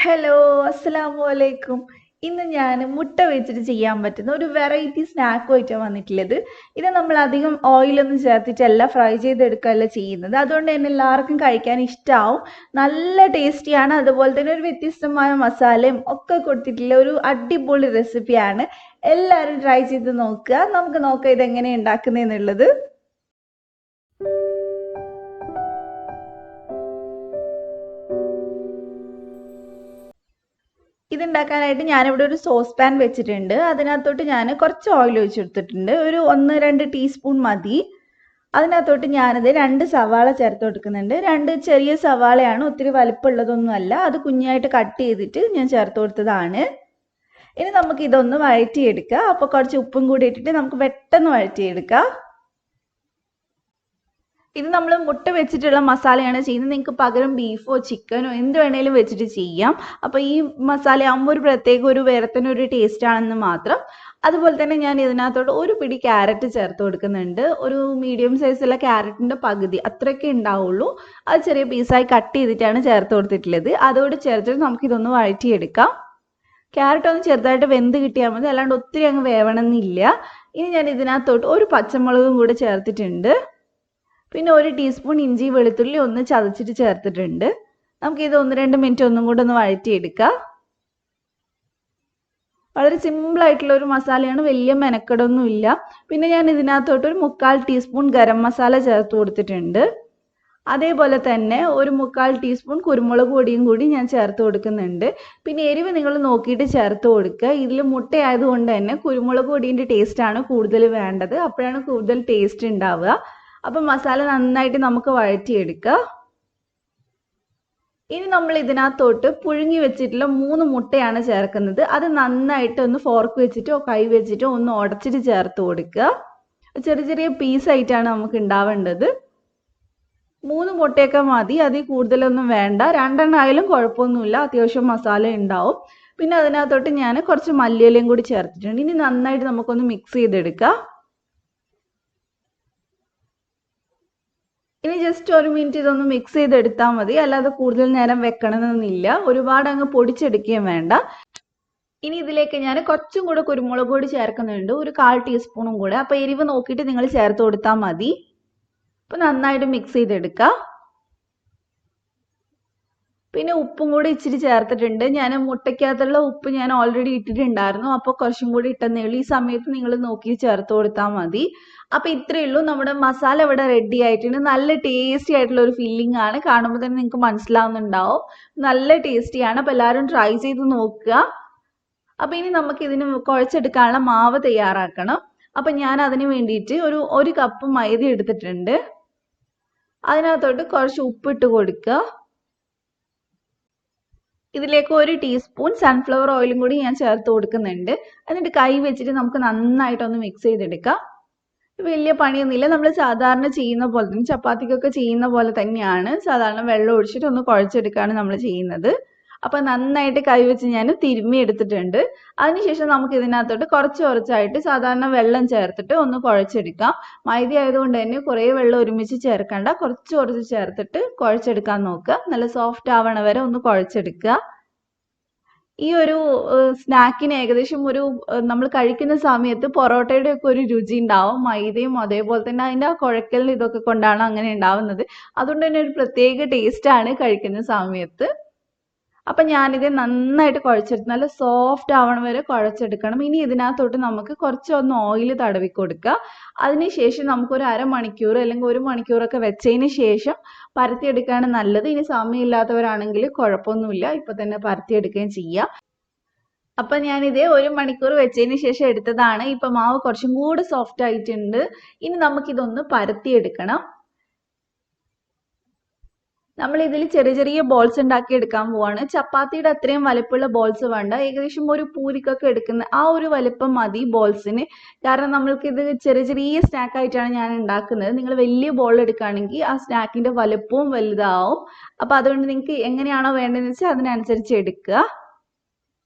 Hello, അസ്സലാമു അലൈക്കും. ഇന്ന് ഞാൻ മുട്ട വെച്ചിട്ട് ചെയ്യാൻ പറ്റുന്ന ഒരു വെറൈറ്റി സ്നാക്കുമായിട്ടാണ് വന്നിട്ടുള്ളത്. ഇത് നമ്മൾ അധികം ഓയിലൊന്നും ചേർത്തിട്ടല്ല ഫ്രൈ ചെയ്തെടുക്കുകയല്ല ചെയ്യുന്നത്. അതുകൊണ്ട് തന്നെ എല്ലാവർക്കും കഴിക്കാൻ ഇഷ്ടമാവും. നല്ല ടേസ്റ്റിയാണ്. അതുപോലെ തന്നെ ഒരു വ്യത്യസ്തമായ മസാലയും ഒക്കെ കൊടുത്തിട്ടുള്ള ഒരു അടിപൊളി റെസിപ്പിയാണ്. എല്ലാവരും ട്രൈ ചെയ്ത് നോക്കുക. നമുക്ക് നോക്കാം ഇതെങ്ങനെ ഉണ്ടാക്കുന്നതെന്നുള്ളത്. ഇതുണ്ടാക്കാനായിട്ട് ഞാനിവിടെ ഒരു സോസ് പാൻ വെച്ചിട്ടുണ്ട്. അതിനകത്തോട്ട് ഞാൻ കുറച്ച് ഓയിൽ ഒഴിച്ചെടുത്തിട്ടുണ്ട്. ഒരു 1-2 ടീസ്പൂൺ മതി. അതിനകത്തോട്ട് ഞാനത് 2 സവാള ചേർത്ത് കൊടുക്കുന്നുണ്ട്. 2 ചെറിയ സവാളയാണ്, ഒത്തിരി വലിപ്പമുള്ളതൊന്നും അല്ല. അത് കുഞ്ഞായിട്ട് കട്ട് ചെയ്തിട്ട് ഞാൻ ചേർത്ത് കൊടുത്തതാണ്. ഇനി നമുക്ക് ഇതൊന്ന് വഴറ്റിയെടുക്കാം. അപ്പോൾ കുറച്ച് ഉപ്പും കൂടി ഇട്ടിട്ട് നമുക്ക് പെട്ടെന്ന് വഴറ്റിയെടുക്കാം. ഇത് നമ്മൾ മുട്ട വെച്ചിട്ടുള്ള മസാലയാണ് ചെയ്യുന്നത്. നിങ്ങൾക്ക് പകരം ബീഫോ ചിക്കനോ എന്ത് വേണേലും വെച്ചിട്ട് ചെയ്യാം. അപ്പോൾ ഈ മസാല ആകുമ്പോൾ ഒരു പ്രത്യേക ഒരു വേറെ തന്നെ ഒരു ടേസ്റ്റ് ആണെന്ന് മാത്രം. അതുപോലെ തന്നെ ഞാൻ ഇതിനകത്തോട്ട് ഒരു പിടി ക്യാരറ്റ് ചേർത്ത് കൊടുക്കുന്നുണ്ട്. ഒരു മീഡിയം സൈസുള്ള ക്യാരറ്റിൻ്റെ പകുതി അത്രയൊക്കെ ഉണ്ടാവുള്ളൂ. അത് ചെറിയ പീസായി കട്ട് ചെയ്തിട്ടാണ് ചേർത്ത് കൊടുത്തിട്ടുള്ളത്. അതോട് ചേർത്തിട്ട് നമുക്കിതൊന്ന് വഴറ്റിയെടുക്കാം. ക്യാരറ്റ് ഒന്ന് ചെറുതായിട്ട് വെന്ത് കിട്ടിയാൽ മതി, അല്ലാണ്ട് ഒത്തിരി അങ്ങ് വേവണമെന്നില്ല. ഇനി ഞാൻ ഇതിനകത്തോട്ട് ഒരു പച്ചമുളകും കൂടെ ചേർത്തിട്ടുണ്ട്. പിന്നെ 1 ടീസ്പൂൺ ഇഞ്ചി വെളുത്തുള്ളി ഒന്ന് ചതച്ചിട്ട് ചേർത്തിട്ടുണ്ട്. നമുക്കിത് 1-2 മിനിറ്റ് ഒന്നും കൂടെ ഒന്ന് വഴറ്റിയെടുക്കാം. വളരെ സിമ്പിളായിട്ടുള്ള ഒരു മസാലയാണ്, വലിയ മെനക്കെടൊന്നുമില്ല. പിന്നെ ഞാൻ ഇതിനകത്തോട്ട് ഒരു 1/4 ടീസ്പൂൺ ഗരം മസാല ചേർത്ത് കൊടുത്തിട്ടുണ്ട്. അതേപോലെ തന്നെ ഒരു 1/4 ടീസ്പൂൺ കുരുമുളക് പൊടിയും കൂടി ഞാൻ ചേർത്ത് കൊടുക്കുന്നുണ്ട്. പിന്നെ എരിവ് നിങ്ങൾ നോക്കിയിട്ട് ചേർത്ത് കൊടുക്കുക. ഇതിൽ മുട്ടയായതുകൊണ്ട് തന്നെ കുരുമുളക് പൊടിയുടെ ടേസ്റ്റാണ് കൂടുതൽ വേണ്ടത്. അപ്പോഴാണ് കൂടുതൽ ടേസ്റ്റ് ഉണ്ടാവുക. അപ്പം മസാല നന്നായിട്ട് നമുക്ക് വഴറ്റിയെടുക്കുക. ഇനി നമ്മൾ ഇതിനകത്തോട്ട് പുഴുങ്ങി വെച്ചിട്ടുള്ള 3 മുട്ടയാണ് ചേർക്കുന്നത്. അത് നന്നായിട്ട് ഒന്ന് ഫോർക്ക് വെച്ചിട്ടോ കൈ വെച്ചിട്ടോ ഒന്ന് ഉടച്ചിട്ട് ചേർത്ത് കൊടുക്കുക. ചെറിയ ചെറിയ പീസായിട്ടാണ് നമുക്ക് ഉണ്ടാവേണ്ടത്. 3 മുട്ടയൊക്കെ മതി, അതിൽ കൂടുതലൊന്നും വേണ്ട. 2 ആയാലും കുഴപ്പമൊന്നുമില്ല, അത്യാവശ്യം മസാല ഉണ്ടാവും. പിന്നെ അതിനകത്തോട്ട് ഞാൻ കുറച്ച് മല്ലിയിലയും കൂടി ചേർത്തിട്ടുണ്ട്. ഇനി നന്നായിട്ട് നമുക്കൊന്ന് മിക്സ് ചെയ്തെടുക്കാം. ഇനി ജസ്റ്റ് 1 മിനിറ്റ് ഇതൊന്ന് മിക്സ് ചെയ്തെടുത്താൽ മതി, അല്ലാതെ കൂടുതൽ നേരം വെക്കണമെന്നില്ല. ഒരുപാട് അങ്ങ് പൊടിച്ചെടുക്കുകയും വേണ്ട. ഇനി ഇതിലേക്ക് ഞാൻ കുറച്ചും കൂടെ കുരുമുളക് പൊടി ചേർക്കുന്നുണ്ട്, ഒരു 1/4 ടീസ്പൂണും കൂടെ. അപ്പോൾ എരിവ് നോക്കിയിട്ട് നിങ്ങൾ ചേർത്ത് കൊടുത്താൽ മതി. അപ്പോൾ നന്നായിട്ട് മിക്സ് ചെയ്തെടുക്കാം. പിന്നെ ഉപ്പും കൂടി ഇച്ചിരി ചേർത്തിട്ടുണ്ട്. ഞാൻ മുട്ടയ്ക്കകത്തുള്ള ഉപ്പ് ഞാൻ ഓൾറെഡി ഇട്ടിട്ടുണ്ടായിരുന്നു, അപ്പോൾ കുറച്ചും കൂടി ഇട്ടെന്നേ ഉള്ളൂ. ഈ സമയത്ത് നിങ്ങൾ നോക്കി ചേർത്ത് കൊടുത്താൽ മതി. അപ്പോൾ ഇത്രയേ ഉള്ളൂ, നമ്മുടെ മസാല ഇവിടെ റെഡി ആയിട്ടുണ്ട്. നല്ല ടേസ്റ്റി ആയിട്ടുള്ള ഒരു ഫീലിംഗ് ആണ്. കാണുമ്പോൾ തന്നെ നിങ്ങൾക്ക് മനസ്സിലാവുന്നുണ്ടാവും, നല്ല ടേസ്റ്റിയാണ്. അപ്പോൾ എല്ലാവരും ട്രൈ ചെയ്ത് നോക്കുക. അപ്പോൾ ഇനി നമുക്ക് ഇതിന് കുഴച്ചെടുക്കാനുള്ള മാവ് തയ്യാറാക്കണം. അപ്പം ഞാൻ അതിന് വേണ്ടിയിട്ട് ഒരു കപ്പ് മൈദ എടുത്തിട്ടുണ്ട്. അതിനകത്തോട്ട് കുറച്ച് ഉപ്പിട്ട് കൊടുക്കുക. ഇതിലേക്ക് 1 ടീസ്പൂൺ സൺഫ്ലവർ ഓയിലും കൂടി ഞാൻ ചേർത്ത് കൊടുക്കുന്നുണ്ട്. എന്നിട്ട് കൈ വെച്ചിട്ട് നമുക്ക് നന്നായിട്ടൊന്ന് മിക്സ് ചെയ്തെടുക്കാം. വലിയ പണിയൊന്നുമില്ല, നമ്മൾ സാധാരണ ചെയ്യുന്ന പോലെ തന്നെ, ചപ്പാത്തിക്കൊക്കെ ചെയ്യുന്ന പോലെ തന്നെയാണ്. സാധാരണ വെള്ളം ഒഴിച്ചിട്ട് ഒന്ന് കുഴച്ചെടുക്കുകയാണ് നമ്മൾ ചെയ്യുന്നത്. അപ്പം നന്നായിട്ട് കൈ വെച്ച് ഞാൻ തിരുമ്മി എടുത്തിട്ടുണ്ട്. അതിനുശേഷം നമുക്ക് ഇതിനകത്തോട്ട് കുറച്ചായിട്ട് സാധാരണ വെള്ളം ചേർത്തിട്ട് ഒന്ന് കുഴച്ചെടുക്കാം. മൈദ ആയതുകൊണ്ട് തന്നെ കുറേ വെള്ളം ഒരുമിച്ച് ചേർക്കണ്ട, കുറച്ച് ചേർത്തിട്ട് കുഴച്ചെടുക്കാൻ നോക്കുക. നല്ല സോഫ്റ്റ് ആവണ വരെ ഒന്ന് കുഴച്ചെടുക്കുക. ഈ ഒരു സ്നാക്കിന് ഏകദേശം നമ്മൾ കഴിക്കുന്ന സമയത്ത് പൊറോട്ടയുടെ ഒക്കെ ഒരു രുചി ഉണ്ടാവും. മൈദയും അതേപോലെ തന്നെ അതിൻ്റെ ആ കുഴക്കലിന് ഇതൊക്കെ കൊണ്ടാണ് അങ്ങനെ ഉണ്ടാവുന്നത്. അതുകൊണ്ട് തന്നെ ഒരു പ്രത്യേക ടേസ്റ്റാണ് കഴിക്കുന്ന സമയത്ത്. അപ്പം ഞാനിത് നന്നായിട്ട് കുഴച്ചെടുത്ത് നല്ല സോഫ്റ്റ് ആവണ വരെ കുഴച്ചെടുക്കണം. ഇനി ഇതിനകത്തോട്ട് നമുക്ക് കുറച്ചൊന്ന് ഓയിൽ തടവി കൊടുക്കുക. അതിനുശേഷം നമുക്കൊരു അരമണിക്കൂർ അല്ലെങ്കിൽ 1 മണിക്കൂറൊക്കെ വെച്ചതിന് ശേഷം പരത്തിയെടുക്കുകയാണ് നല്ലത്. ഇനി സമയമില്ലാത്തവരാണെങ്കിൽ കുഴപ്പമൊന്നുമില്ല, ഇപ്പം തന്നെ പരത്തിയെടുക്കുകയും ചെയ്യാം. അപ്പം ഞാനിത് 1 മണിക്കൂർ വെച്ചതിന് ശേഷം എടുത്തതാണ്. ഇപ്പം മാവ് കുറച്ചും കൂടെ സോഫ്റ്റ് ആയിട്ടുണ്ട്. ഇനി നമുക്കിതൊന്ന് പരത്തിയെടുക്കണം. നമ്മൾ ഇതിൽ ചെറിയ ചെറിയ ബോൾസ് ഉണ്ടാക്കി എടുക്കാൻ പോവാണ്. ചപ്പാത്തിയുടെ അത്രയും വലിപ്പമുള്ള ബോൾസ് വേണ്ട, ഏകദേശം ഒരു പൂരിക്കൊക്കെ എടുക്കുന്ന ആ ഒരു വലിപ്പം മതി ബോൾസിന്. കാരണം നമ്മൾക്കിത് ചെറിയ ചെറിയ സ്നാക്ക് ആയിട്ടാണ് ഞാൻ ഉണ്ടാക്കുന്നത്. നിങ്ങൾ വലിയ ബോൾ എടുക്കുകയാണെങ്കിൽ ആ സ്നാക്കിൻ്റെ വലിപ്പവും വലുതാവും. അപ്പോൾ അതുകൊണ്ട് നിങ്ങൾക്ക് എങ്ങനെയാണോ വേണ്ടതെന്ന് വെച്ചാൽ അതിനനുസരിച്ച് എടുക്കുക.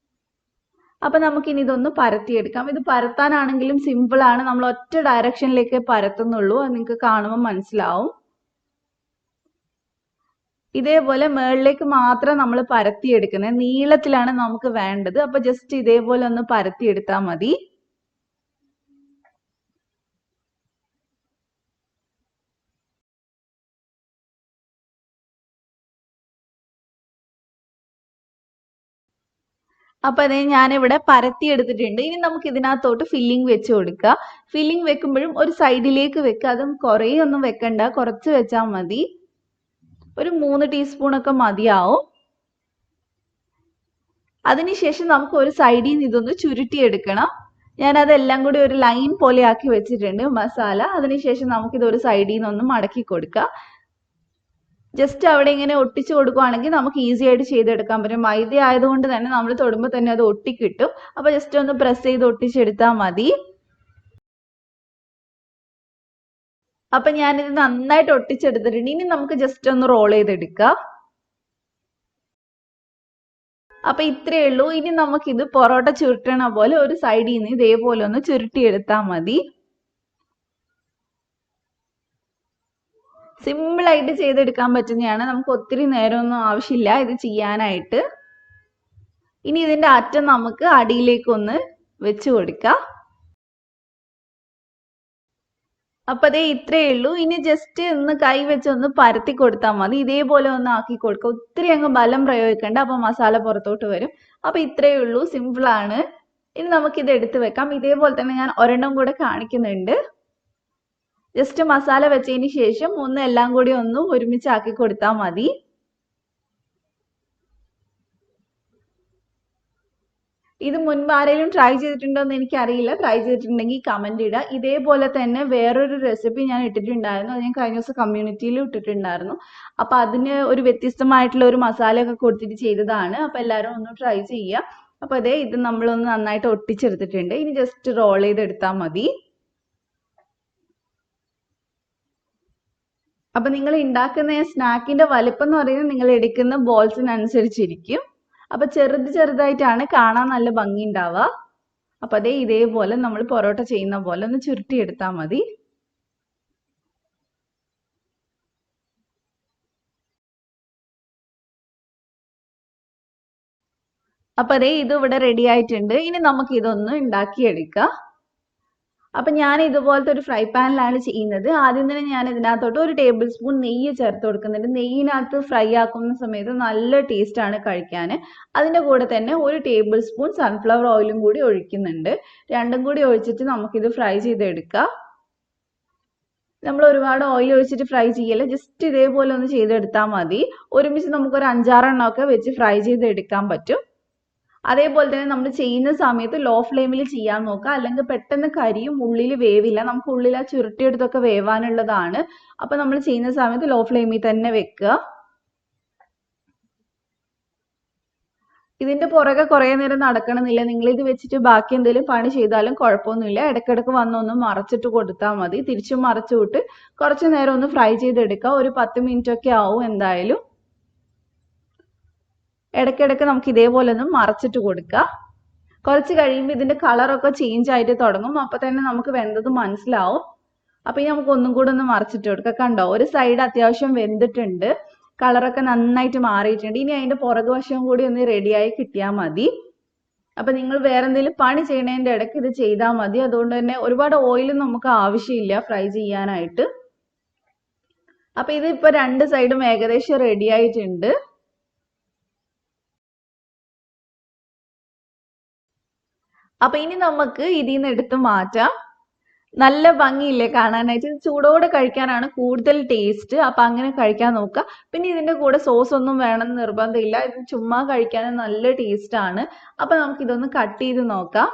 അപ്പം നമുക്കിനി ഇതൊന്ന് പരത്തിയെടുക്കാം. ഇത് പരത്താനാണെങ്കിലും സിമ്പിളാണ്, നമ്മൾ ഒറ്റ ഡയറക്ഷനിലേക്ക് പരത്തുന്നുള്ളൂ. അത് നിങ്ങൾക്ക് കാണുമ്പോൾ മനസ്സിലാവും. ഇതേപോലെ മുകളിലേക്ക് മാത്രം നമ്മൾ പരത്തിയെടുക്കുന്നത്. നീളത്തിലാണ് നമുക്ക് വേണ്ടത്. അപ്പൊ ജസ്റ്റ് ഇതേപോലെ ഒന്ന് പരത്തിയെടുത്താൽ മതി. അപ്പൊ അതേ ഞാനിവിടെ പരത്തി എടുത്തിട്ടുണ്ട്. ഇനി നമുക്ക് ഇതിനകത്തോട്ട് ഫില്ലിംഗ് വെച്ച് കൊടുക്കുക. ഫില്ലിംഗ് വെക്കുമ്പോഴും ഒരു സൈഡിലേക്ക് വെക്കുക. അതും കുറേ ഒന്നും വെക്കണ്ട, കുറച്ച് വെച്ചാൽ മതി. ഒരു 3 ടീസ്പൂണൊക്കെ മതിയാവും. അതിനുശേഷം നമുക്ക് ഒരു സൈഡിൽ നിന്ന് ഇതൊന്ന് ചുരുട്ടിയെടുക്കണം. ഞാനതെല്ലാം കൂടി ഒരു ലൈൻ പോലെ ആക്കി വെച്ചിട്ടുണ്ട് മസാല. അതിനുശേഷം നമുക്കിത് ഒരു സൈഡിൽ നിന്നൊന്ന് മടക്കി കൊടുക്കാം. ജസ്റ്റ് അവിടെ ഇങ്ങനെ ഒട്ടിച്ചു കൊടുക്കുകയാണെങ്കിൽ നമുക്ക് ഈസി ആയിട്ട് ചെയ്തെടുക്കാൻ പറ്റും. മൈദ ആയതുകൊണ്ട് തന്നെ നമ്മൾ തൊടുമ്പോൾ തന്നെ അത് ഒട്ടിക്കിട്ടും. അപ്പൊ ജസ്റ്റ് ഒന്ന് പ്രസ് ചെയ്ത് ഒട്ടിച്ചെടുത്താൽ മതി. അപ്പൊ ഞാനിത് നന്നായിട്ട് ഒട്ടിച്ചെടുത്തിട്ടുണ്ട്. ഇനി നമുക്ക് ജസ്റ്റ് ഒന്ന് റോൾ ചെയ്തെടുക്കാം. അപ്പൊ ഇത്രയേ ഉള്ളൂ. ഇനി നമുക്കിത് പൊറോട്ട ചുരുട്ടണ പോലെ ഒരു സൈഡിൽ നിന്ന് ഇതേപോലെ ഒന്ന് ചുരുട്ടിയെടുത്താൽ മതി. സിമ്പിൾ ആയിട്ട് ചെയ്തെടുക്കാൻ പറ്റുന്നതാണ്. നമുക്ക് ഒത്തിരി നേരമൊന്നും ആവശ്യമില്ല ഇത് ചെയ്യാനായിട്ട്. ഇനി ഇതിന്റെ അറ്റം നമുക്ക് അടിയിലേക്കൊന്ന് വെച്ച് കൊടുക്കാം. അപ്പൊ അതേ ഇത്രയേ ഉള്ളൂ. ഇനി ജസ്റ്റ് ഒന്ന് കൈ വെച്ച് ഒന്ന് പരത്തി കൊടുത്താൽ മതി. ഇതേപോലെ ഒന്ന് ആക്കി കൊടുക്കുക. ഒത്തിരി അങ്ങ് ബലം പ്രയോഗിക്കണ്ട, അപ്പൊ മസാല പുറത്തോട്ട് വരും. അപ്പൊ ഇത്രയേ ഉള്ളൂ, സിമ്പിൾ ആണ്. ഇനി നമുക്കിത് എടുത്ത് വെക്കാം. ഇതേപോലെ തന്നെ ഞാൻ ഒരെണ്ണം കൂടെ കാണിക്കുന്നുണ്ട്. ജസ്റ്റ് മസാല വെച്ചതിന് ശേഷം ഒന്ന് എല്ലാം കൂടി ഒന്ന് ഒരുമിച്ചാക്കി കൊടുത്താൽ മതി. ഇത് മുൻപ് ആരെങ്കിലും ട്രൈ ചെയ്തിട്ടുണ്ടോ എന്ന് എനിക്കറിയില്ല. ട്രൈ ചെയ്തിട്ടുണ്ടെങ്കിൽ കമന്റ് ഇടുക. ഇതേപോലെ തന്നെ വേറൊരു റെസിപ്പി ഞാൻ ഇട്ടിട്ടുണ്ടായിരുന്നു. അത് ഞാൻ കഴിഞ്ഞ ദിവസം കമ്മ്യൂണിറ്റിയിൽ ഇട്ടിട്ടുണ്ടായിരുന്നു. അപ്പൊ അതിന് ഒരു വ്യത്യസ്തമായിട്ടുള്ള ഒരു മസാല ഒക്കെ കൊടുത്തിട്ട് ചെയ്തതാണ്. അപ്പൊ എല്ലാവരും ഒന്ന് ട്രൈ ചെയ്യുക. അപ്പൊ അതേ ഇത് നമ്മളൊന്ന് നന്നായിട്ട് ഒട്ടിച്ചെടുത്തിട്ടുണ്ട്. ഇനി ജസ്റ്റ് റോൾ ചെയ്തെടുത്താൽ മതി. അപ്പൊ നിങ്ങൾ ഉണ്ടാക്കുന്ന സ്നാക്കിന്റെ വലിപ്പം എന്ന് പറയുന്നത് നിങ്ങൾ എടുക്കുന്ന ബോൾസിനനുസരിച്ചിരിക്കും. അപ്പൊ ചെറുതായിട്ടാണ് കാണാൻ നല്ല ഭംഗി ഉണ്ടാവുക. അപ്പൊ അതേ ഇതേപോലെ നമ്മൾ പൊറോട്ട ചെയ്യുന്ന പോലെ ഒന്ന് ചുരുട്ടിയെടുത്താൽ മതി. അപ്പൊ അതേ ഇത് ഇവിടെ റെഡി ആയിട്ടുണ്ട്. ഇനി നമുക്ക് ഇതൊന്ന് ഉണ്ടാക്കിയെടുക്കാം. അപ്പൊ ഞാൻ ഇതുപോലത്തെ ഒരു ഫ്രൈ പാനിലാണ് ചെയ്യുന്നത്. ആദ്യം തന്നെ ഞാൻ ഇതിനകത്തോട്ട് 1 ടേബിൾ സ്പൂൺ നെയ്യ് ചേർത്ത് കൊടുക്കുന്നുണ്ട്. നെയ്യിനകത്ത് ഫ്രൈ ആക്കുന്ന സമയത്ത് നല്ല ടേസ്റ്റ് ആണ് കഴിക്കാൻ. അതിന്റെ കൂടെ തന്നെ 1 ടേബിൾ സ്പൂൺ സൺഫ്ലവർ ഓയിലും കൂടി ഒഴിക്കുന്നുണ്ട്. രണ്ടും കൂടി ഒഴിച്ചിട്ട് നമുക്കിത് ഫ്രൈ ചെയ്തെടുക്കാം. നമ്മൾ ഒരുപാട് ഓയിൽ ഒഴിച്ചിട്ട് ഫ്രൈ ചെയ്യല്ല, ജസ്റ്റ് ഇതേപോലെ ഒന്ന് ചെയ്തെടുത്താൽ മതി. ഒരുമിച്ച് നമുക്കൊരു 5-6 എണ്ണമൊക്കെ വെച്ച് ഫ്രൈ ചെയ്തെടുക്കാൻ പറ്റും. അതേപോലെ തന്നെ നമ്മൾ ചെയ്യുന്ന സമയത്ത് ലോ ഫ്ലെയിമിൽ ചെയ്യാൻ നോക്കുക. അല്ലെങ്കിൽ പെട്ടെന്ന് കരിയും, ഉള്ളിൽ വേവില്ല. നമുക്ക് ഉള്ളിൽ ആ ചുരുട്ടിയെടുത്തൊക്കെ വേവാനുള്ളതാണ്. അപ്പൊ നമ്മൾ ചെയ്യുന്ന സമയത്ത് ലോ ഫ്ലെയിമിൽ തന്നെ വെക്കുക. ഇതിന്റെ പുറകെ കുറെ നേരം നടക്കണമെന്നില്ല. നിങ്ങൾ ഇത് വെച്ചിട്ട് ബാക്കി എന്തെങ്കിലും പണി ചെയ്താലും കുഴപ്പമൊന്നുമില്ല. ഇടയ്ക്കിടയ്ക്ക് വന്നൊന്ന് മറച്ചിട്ട് കൊടുത്താൽ മതി. തിരിച്ചും മറച്ചു വിട്ട് കുറച്ചു നേരം ഒന്ന് ഫ്രൈ ചെയ്തെടുക്കുക. ഒരു 10 മിനിറ്റ് ഒക്കെ ആവും എന്തായാലും. ഇടയ്ക്കിടയ്ക്ക് നമുക്ക് ഇതേപോലെ ഒന്ന് മറച്ചിട്ട് കൊടുക്കുക. കുറച്ച് കഴിയുമ്പോൾ ഇതിന്റെ കളറൊക്കെ ചേഞ്ച് ആയിട്ട് തുടങ്ങും. അപ്പൊ തന്നെ നമുക്ക് വെന്തത് മനസ്സിലാവും. അപ്പൊ ഇനി നമുക്ക് ഒന്നും കൂടെ ഒന്ന് മറച്ചിട്ട് കൊടുക്കുക. കണ്ടോ, ഒരു സൈഡ് അത്യാവശ്യം വെന്തിട്ടുണ്ട്, കളറൊക്കെ നന്നായിട്ട് മാറിയിട്ടുണ്ട്. ഇനി അതിന്റെ പുറകുവശം കൂടി ഒന്ന് റെഡിയായി കിട്ടിയാൽ മതി. അപ്പൊ നിങ്ങൾ വേറെ എന്തെങ്കിലും പണി ചെയ്യണതിന്റെ ഇടയ്ക്ക് ഇത് ചെയ്താൽ മതി. അതുകൊണ്ട് തന്നെ ഒരുപാട് ഓയിലും നമുക്ക് ആവശ്യമില്ല ഫ്രൈ ചെയ്യാനായിട്ട്. അപ്പൊ ഇത് ഇപ്പൊ 2 സൈഡും ഏകദേശം റെഡി ആയിട്ടുണ്ട്. അപ്പൊ ഇനി നമുക്ക് ഇതിൽ നിന്ന് എടുത്ത് മാറ്റാം. നല്ല ഭംഗിയില്ലേ കാണാനായിട്ട്? ഇത് ചൂടോടെ കഴിക്കാനാണ് കൂടുതൽ ടേസ്റ്റ്. അപ്പൊ അങ്ങനെ കഴിക്കാൻ നോക്കുക. പിന്നെ ഇതിന്റെ കൂടെ സോസ് ഒന്നും വേണമെന്ന് നിർബന്ധമില്ല. ഇത് ചുമ്മാ കഴിക്കാൻ നല്ല ടേസ്റ്റ് ആണ്. അപ്പൊ നമുക്ക് ഇതൊന്ന് കട്ട് ചെയ്ത് നോക്കാം.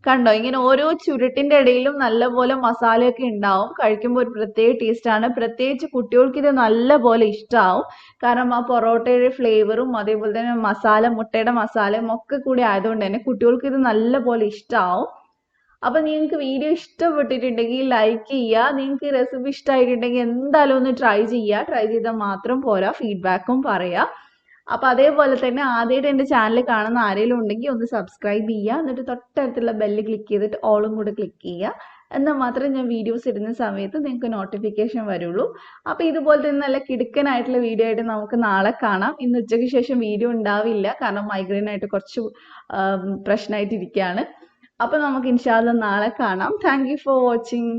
കണ്ടോ, ഇങ്ങനെ ഓരോ ചുരുട്ടിന്റെ ഇടയിലും നല്ലപോലെ മസാലയൊക്കെ ഉണ്ടാവും. കഴിക്കുമ്പോൾ ഒരു പ്രത്യേക ടേസ്റ്റ് ആണ്. പ്രത്യേകിച്ച് കുട്ടികൾക്ക് ഇത് നല്ലപോലെ ഇഷ്ടമാവും. കാരണം ആ പൊറോട്ടയുടെ ഫ്ലേവറും അതേപോലെ തന്നെ മസാല, മുട്ടയുടെ മസാലയും ഒക്കെ കൂടി ആയതുകൊണ്ട് തന്നെ കുട്ടികൾക്ക് ഇത് നല്ലപോലെ ഇഷ്ടമാവും. അപ്പൊ നിങ്ങൾക്ക് വീഡിയോ ഇഷ്ടപ്പെട്ടിട്ടുണ്ടെങ്കിൽ ലൈക്ക് ചെയ്യുക. നിങ്ങൾക്ക് ഈ റെസിപ്പി ഇഷ്ടമായിട്ടുണ്ടെങ്കിൽ എന്തായാലും ഒന്ന് ട്രൈ ചെയ്യുക. ട്രൈ ചെയ്താൽ മാത്രം പോരാ, ഫീഡ്ബാക്കും പറയാം. അപ്പൊ അതേപോലെ തന്നെ ആദ്യമായിട്ട് എൻ്റെ ചാനൽ കാണുന്ന ആരെങ്കിലും ഉണ്ടെങ്കിൽ ഒന്ന് സബ്സ്ക്രൈബ് ചെയ്യുക. എന്നിട്ട് തൊട്ടടുത്തുള്ള ബെല്ല് ക്ലിക്ക് ചെയ്തിട്ട് ഓളും കൂടെ ക്ലിക്ക് ചെയ്യുക. എന്നാൽ മാത്രമേ ഞാൻ വീഡിയോസ് ഇടുന്ന സമയത്ത് നിങ്ങൾക്ക് നോട്ടിഫിക്കേഷൻ വരുള്ളൂ. അപ്പോൾ ഇതുപോലെ തന്നെ നല്ല കിടുക്കനായിട്ടുള്ള വീഡിയോ ആയിട്ട് നമുക്ക് നാളെ കാണാം. ഇന്ന് ഉച്ചയ്ക്ക് ശേഷം വീഡിയോ ഉണ്ടാവില്ല, കാരണം മൈഗ്രെയിൻ ആയിട്ട് കുറച്ച് പ്രശ്നമായിട്ടിരിക്കുകയാണ്. അപ്പോൾ നമുക്ക് ഇൻഷാ അല്ലാ നാളെ കാണാം. Thank you for watching.